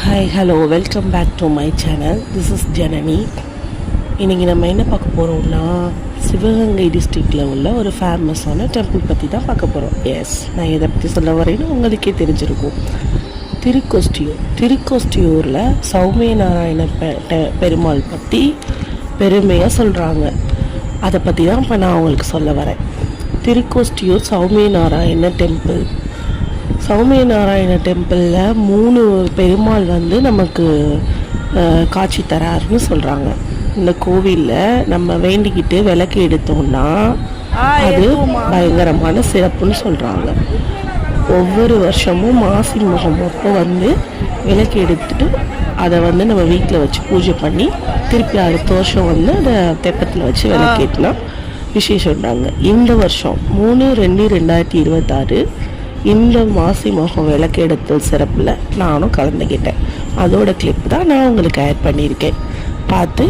Hi hello welcome back to my channel. This is Janani. இன்றைக்கி நம்ம என்ன பார்க்க போகிறோம்னா, சிவகங்கை டிஸ்ட்ரிக்டில் உள்ள ஒரு ஃபேமஸான டெம்பிள் பற்றி தான் பார்க்க போகிறோம். எஸ், நான் இதை பற்றி சொல்ல வரேன்னு உங்களுக்கே தெரிஞ்சிருக்கும். திருக்கோஷ்டியூரில் சௌமிய நாராயண பெருமாள் பற்றி பெருமையாக சொல்கிறாங்க. அதை பற்றி தான் இப்போ நான் உங்களுக்கு சொல்ல வரேன். திருக்கோஷ்டியூர் சௌமிய நாராயண டெம்பிள். சௌமிய நாராயண டெம்பிளில் 3 பெருமாள் நமக்கு காட்சி தராருன்னு சொல்கிறாங்க. இந்த கோவிலில் நம்ம வேண்டிக்கிட்டு விளக்கு எடுத்தோம்னா அது பயங்கரமான சிறப்புன்னு சொல்கிறாங்க. ஒவ்வொரு வருஷமும் மாசி முகம் அப்போ விளக்கு எடுத்துட்டு அதை நம்ம வீட்டில் வச்சு பூஜை பண்ணி திருப்பி அடுத்த வருஷம் அதை தெப்பத்தில் வச்சு விளக்கேற்றினா விசேஷம்ன்றாங்க. இந்த வருஷம் 3/2/2026 இந்த மாசி முகம் விளக்கெடுத்தல் சிறப்பில் நானும் கலந்துக்கிட்டேன். அதோட கிளிப் தான் நான் உங்களுக்கு ஆட் பண்ணியிருக்கேன். பார்த்து